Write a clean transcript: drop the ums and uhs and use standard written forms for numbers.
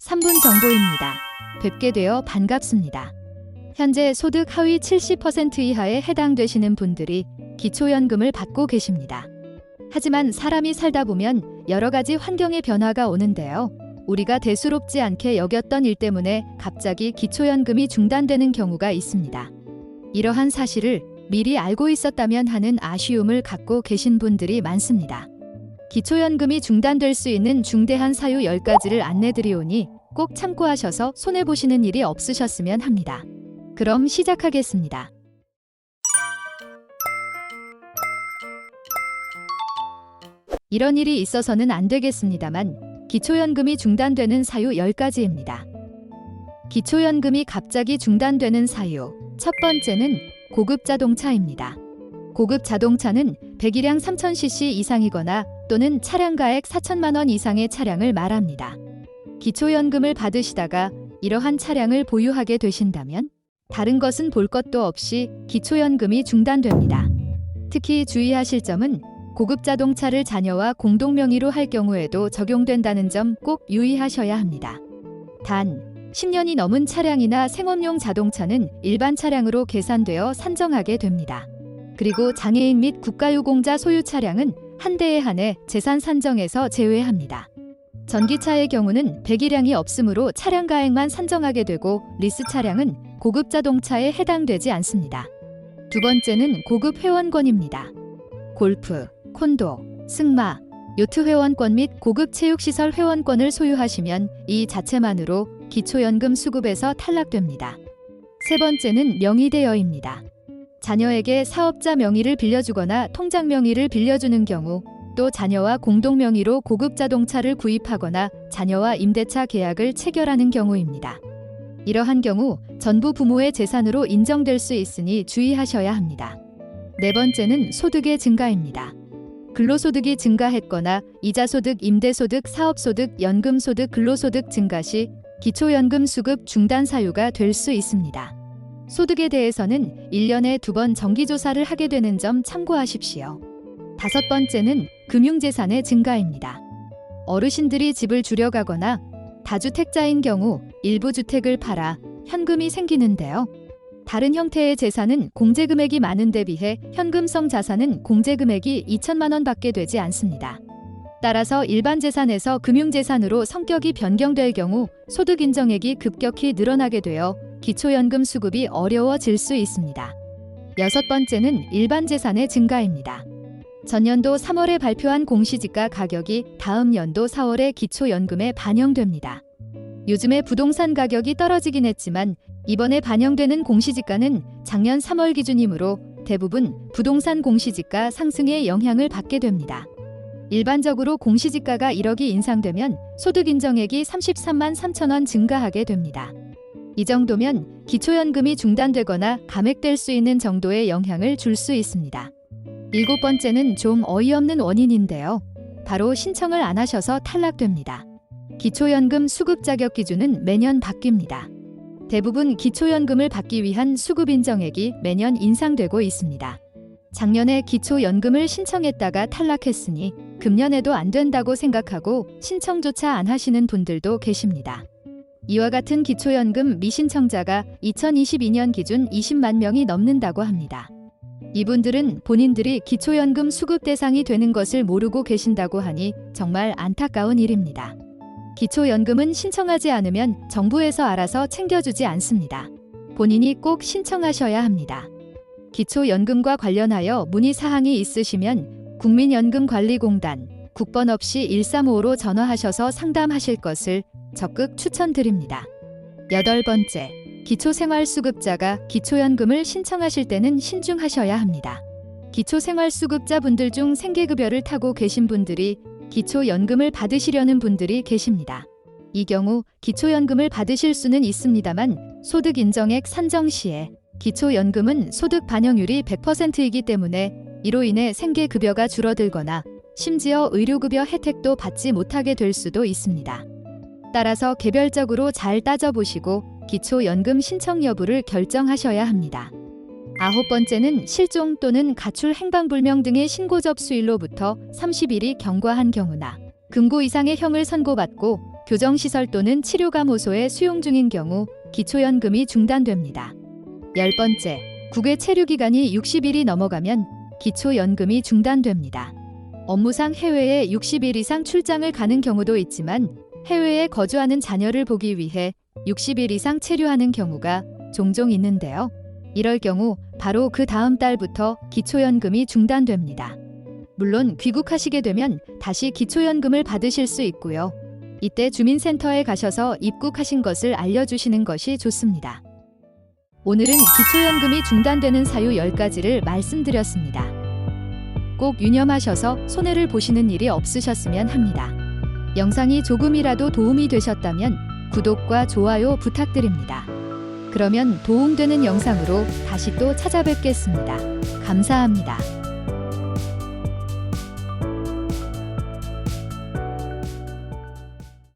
3분 정보입니다. 뵙게 되어 반갑습니다. 현재 소득 하위 70% 이하에 해당되시는 분들이 기초연금을 받고 계십니다. 하지만 사람이 살다 보면 여러 가지 환경의 변화가 오는데요. 우리가 대수롭지 않게 여겼던 일 때문에 갑자기 기초연금이 중단되는 경우가 있습니다. 이러한 사실을 미리 알고 있었다면 하는 아쉬움을 갖고 계신 분들이 많습니다. 기초연금이 중단될 수 있는 중대한 사유 10가지를 안내드리오니 꼭 참고하셔서 손해보시는 일이 없으셨으면 합니다. 그럼 시작하겠습니다. 이런 일이 있어서는 안 되겠습니다만 기초연금이 중단되는 사유 10가지입니다. 기초연금이 갑자기 중단되는 사유 첫 번째는 고급 자동차입니다. 고급 자동차는 배기량 3000cc 이상이거나 또는 차량가액 4천만 원 이상의 차량을 말합니다. 기초연금을 받으시다가 이러한 차량을 보유하게 되신다면 다른 것은 볼 것도 없이 기초연금이 중단됩니다. 특히 주의하실 점은 고급 자동차를 자녀와 공동 명의로 할 경우에도 적용된다는 점 꼭 유의하셔야 합니다. 단, 10년이 넘은 차량이나 생업용 자동차는 일반 차량으로 계산되어 산정하게 됩니다. 그리고 장애인 및 국가유공자 소유 차량은 한 대에 한해 재산 산정에서 제외합니다. 전기차의 경우는 배기량이 없으므로 차량 가액만 산정하게 되고 리스 차량은 고급 자동차에 해당되지 않습니다. 두 번째는 고급 회원권입니다. 골프, 콘도, 승마, 요트 회원권 및 고급 체육시설 회원권을 소유하시면 이 자체만으로 기초연금 수급에서 탈락됩니다. 세 번째는 명의대여입니다. 자녀에게 사업자 명의를 빌려주거나 통장 명의를 빌려주는 경우 또 자녀와 공동 명의로 고급 자동차를 구입하거나 자녀와 임대차 계약을 체결하는 경우입니다. 이러한 경우 전부 부모의 재산으로 인정될 수 있으니 주의하셔야 합니다. 네 번째는 소득의 증가입니다. 근로소득이 증가했거나 이자소득, 임대소득, 사업소득, 연금소득, 근로소득 증가 시 기초연금 수급 중단 사유가 될 수 있습니다. 소득에 대해서는 1년에 2번 정기조사를 하게 되는 점 참고하십시오. 다섯 번째는 금융재산의 증가입니다. 어르신들이 집을 줄여가거나 다주택자인 경우 일부 주택을 팔아 현금이 생기는데요. 다른 형태의 재산은 공제금액이 많은 데 비해 현금성 자산은 공제금액이 2천만 원 밖에 되지 않습니다. 따라서 일반 재산에서 금융재산으로 성격이 변경될 경우 소득 인정액이 급격히 늘어나게 되어 기초연금 수급이 어려워질 수 있습니다. 여섯 번째는 일반 재산의 증가입니다. 전년도 3월에 발표한 공시지가 가격이 다음 연도 4월에 기초연금에 반영됩니다. 요즘에 부동산 가격이 떨어지긴 했지만 이번에 반영되는 공시지가는 작년 3월 기준이므로 대부분 부동산 공시지가 상승에 영향을 받게 됩니다. 일반적으로 공시지가가 1억이 인상되면 소득 인정액이 33만 3천 원 증가하게 됩니다. 이 정도면 기초연금이 중단되거나 감액될 수 있는 정도의 영향을 줄 수 있습니다. 일곱 번째는 좀 어이없는 원인인데요. 바로 신청을 안 하셔서 탈락됩니다. 기초연금 수급 자격 기준은 매년 바뀝니다. 대부분 기초연금을 받기 위한 수급 인정액이 매년 인상되고 있습니다. 작년에 기초연금을 신청했다가 탈락했으니 금년에도 안 된다고 생각하고 신청조차 안 하시는 분들도 계십니다. 이와 같은 기초연금 미신청자가 2022년 기준 20만 명이 넘는다고 합니다. 이분들은 본인들이 기초연금 수급 대상이 되는 것을 모르고 계신다고 하니 정말 안타까운 일입니다. 기초연금은 신청하지 않으면 정부에서 알아서 챙겨주지 않습니다. 본인이 꼭 신청하셔야 합니다. 기초연금과 관련하여 문의사항이 있으시면 국민연금관리공단 국번 없이 1355로 전화하셔서 상담하실 것을 적극 추천드립니다. 여덟 번째, 기초생활수급자가 기초연금을 신청하실 때는 신중하셔야 합니다. 기초생활수급자 분들 중 생계급여를 타고 계신 분들이 기초연금을 받으시려는 분들이 계십니다. 이 경우 기초연금을 받으실 수는 있습니다만 소득 인정액 산정 시에 기초연금은 소득 반영률이 100%이기 때문에 이로 인해 생계급여가 줄어들거나 심지어 의료급여 혜택도 받지 못하게 될 수도 있습니다. 따라서 개별적으로 잘 따져보시고 기초연금 신청 여부를 결정하셔야 합니다. 아홉 번째는 실종 또는 가출 행방불명 등의 신고 접수일로부터 30일이 경과한 경우나 금고 이상의 형을 선고받고 교정시설 또는 치료감호소에 수용 중인 경우 기초연금이 중단됩니다. 10번째, 국외 체류기간이 60일이 넘어가면 기초연금이 중단됩니다. 업무상 해외에 60일 이상 출장을 가는 경우도 있지만 해외에 거주하는 자녀를 보기 위해 60일 이상 체류하는 경우가 종종 있는데요. 이럴 경우 바로 그 다음 달부터 기초연금이 중단됩니다. 물론 귀국하시게 되면 다시 기초연금을 받으실 수 있고요. 이때 주민센터에 가셔서 입국하신 것을 알려주시는 것이 좋습니다. 오늘은 기초연금이 중단되는 사유 10가지를 말씀드렸습니다. 꼭 유념하셔서 손해를 보시는 일이 없으셨으면 합니다. 영상이 조금이라도 도움이 되셨다면 구독과 좋아요 부탁드립니다. 그러면 도움되는 영상으로 다시 또 찾아뵙겠습니다. 감사합니다.